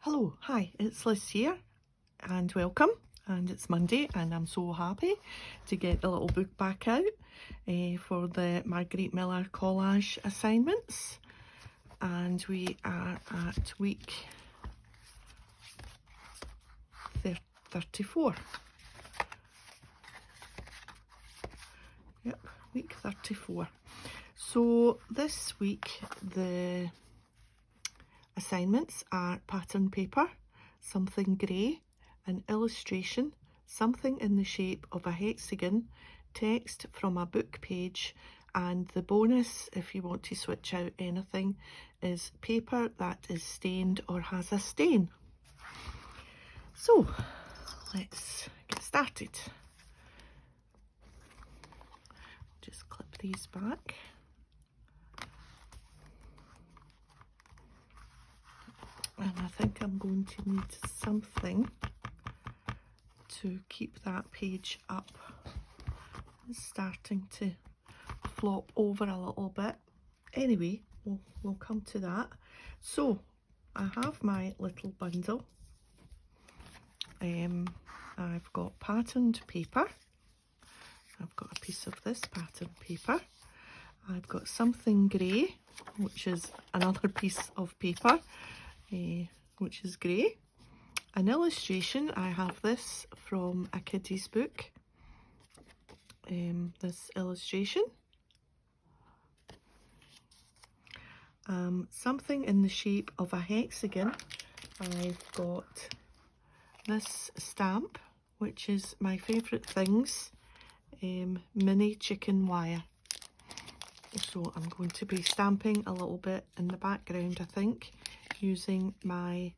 Hello, hi, it's Liz here and welcome, and it's Monday and I'm so happy to get the little book back out for the Margarete Miller collage assignments, and we are at week 34. Yep, week 34. So this week the assignments are pattern paper, something grey, an illustration, something in the shape of a hexagon, text from a book page, and the bonus, if you want to switch out anything, is paper that is stained or has a stain. So let's get started. Just clip these back. And I think I'm going to need something to keep that page up. It's starting to flop over a little bit. Anyway, we'll come to that. So I have my little bundle. I've got patterned paper. I've got a piece of this patterned paper. I've got something grey, which is another piece of paper, which is grey. An illustration, I have this from a kiddie's book, this illustration. Something in the shape of a hexagon, I've got this stamp, which is my favourite things, mini chicken wire. So I'm going to be stamping a little bit in the background, I think, using my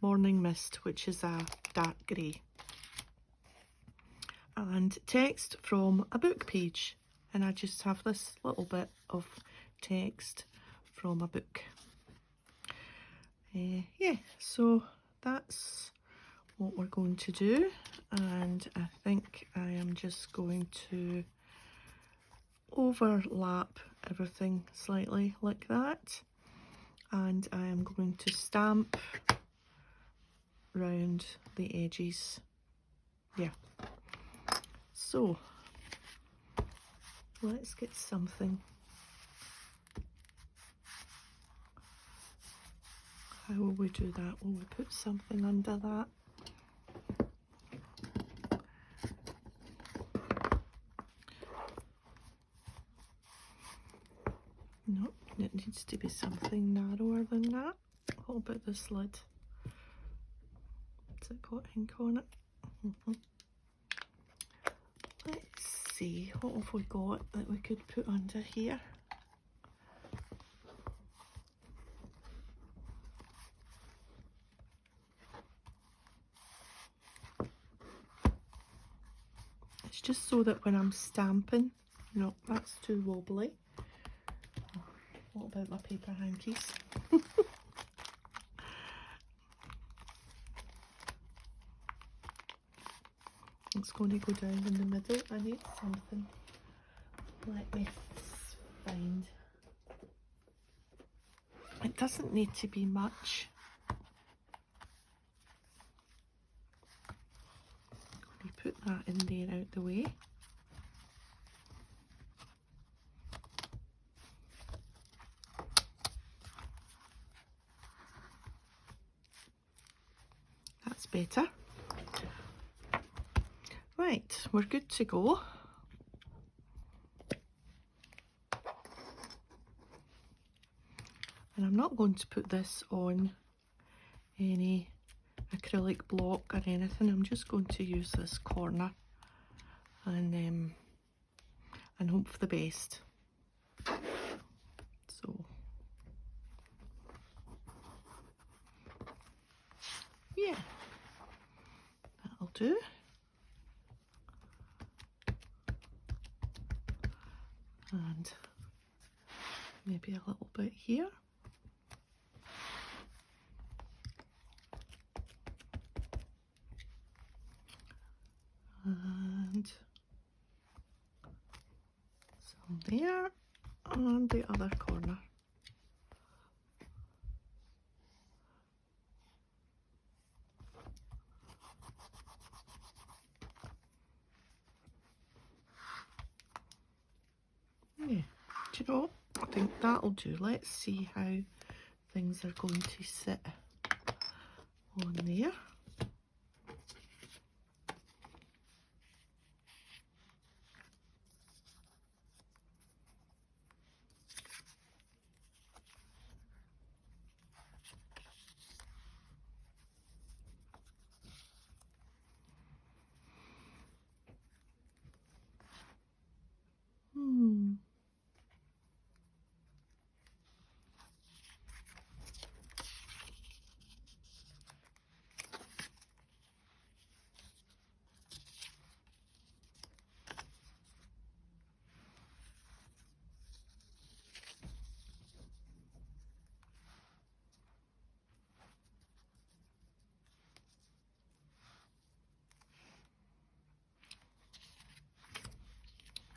Morning Mist, which is a dark grey. And text from a book page, and I just have this little bit of text from a book. Yeah, so that's what we're going to do, and I think I am just going to overlap everything slightly like that, and I am going to stamp round the edges. Yeah, so let's get something. How will we do that? Will we put something under that? No, it needs to be something narrower than that. What about this lid? Has it got ink on it? Let's see, what have we got that we could put under here? It's just so that when I'm stamping, no, that's too wobbly. What about my paper hankies? It's going to go down in the middle. I need something. Let me find. It doesn't need to be much. We put that in there out the way. That's better. Right, we're good to go. And I'm not going to put this on any acrylic block or anything. I'm just going to use this corner and hope for the best. So yeah, that'll do. And maybe a little bit here. And some there, and the other corner. you know, I think that'll do. Let's see how things are going to sit on there.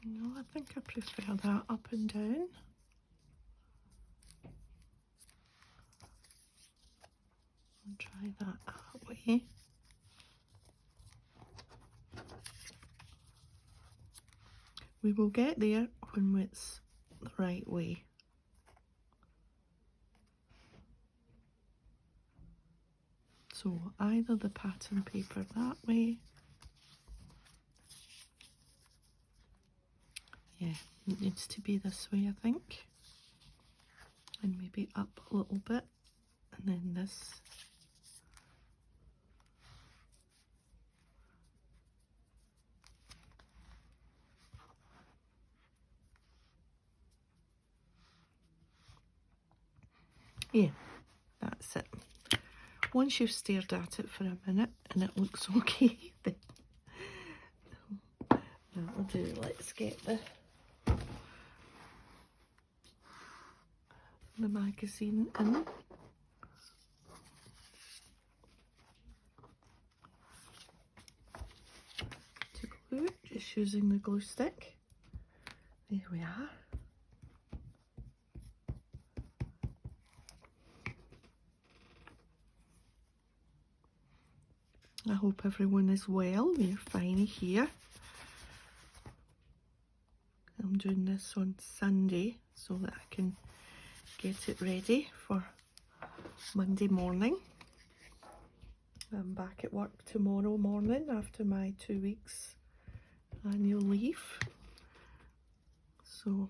No, I think I prefer that up and down. I'll try that way. We will get there when it's the right way. So either the pattern paper that way. Yeah, it needs to be this way, I think. And maybe up a little bit. And then this. Yeah, that's it. Once you've stared at it for a minute and it looks okay, then that'll do. Let's get the magazine in. To glue, just using the glue stick. There we are. I hope everyone is well. We're fine here. I'm doing this on Sunday so that I can get it ready for Monday morning. I'm back at work tomorrow morning after my 2 weeks annual leave. So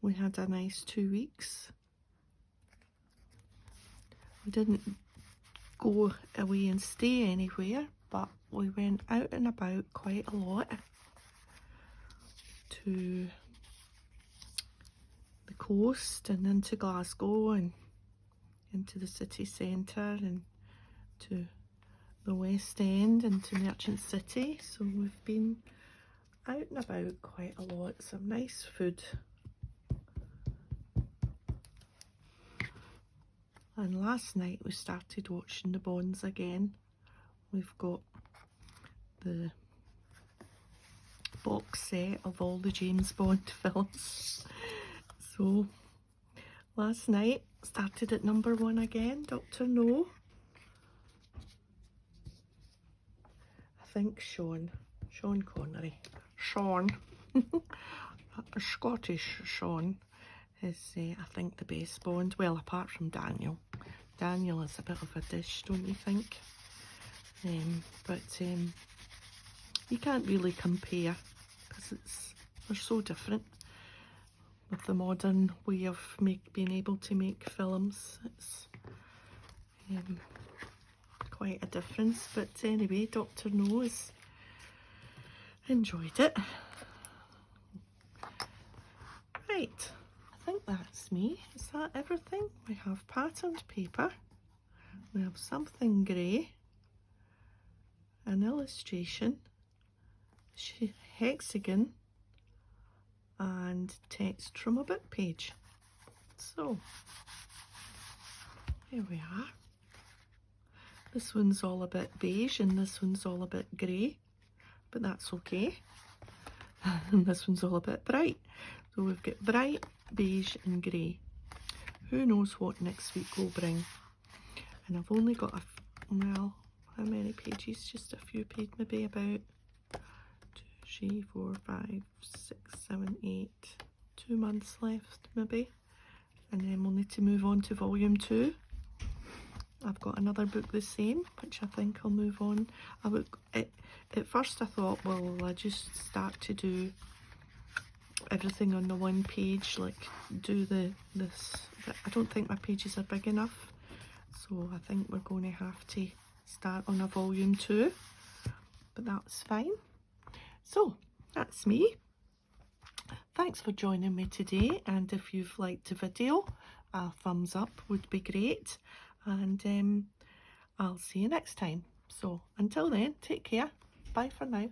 we had a nice 2 weeks. We didn't go away and stay anywhere, but we went out and about quite a lot to the coast and into Glasgow and into the city centre and to the West End and to Merchant City. So we've been out and about quite a lot. Some nice food. And last night we started watching the Bonds again. We've got the box set of all the James Bond films. So last night started at number 1 again, Dr. No. I think Sean Connery. Sean. Scottish Sean is, I think, the best Bond. Well, apart from Daniel. Daniel is a bit of a dish, don't you think? But you can't really compare because they're so different. With the modern way of being able to make films, it's quite a difference. But anyway, Dr. No has enjoyed it. Right. I think that's me. Is that everything? We have patterned paper, we have something grey, an illustration, hexagon, and text from a book page. So here we are. This one's all a bit beige and this one's all a bit grey, but that's okay. And this one's all a bit bright. So we've got bright, beige and grey. Who knows what next week will bring. And I've only got well, how many pages? Just a few pages, maybe about 2, 3, 4, 5, 6, 7, 8, 2 months left maybe, and then we'll need to move on to volume 2. I've got another book the same, which I think I'll move on. At first I thought, well, I just start to do everything on the one page, like do this, but I don't think my pages are big enough, so I think we're going to have to start on a volume 2, but that's fine. So that's me. Thanks for joining me today, and if you've liked the video, a thumbs up would be great, and I'll see you next time. So until then, take care. Bye for now.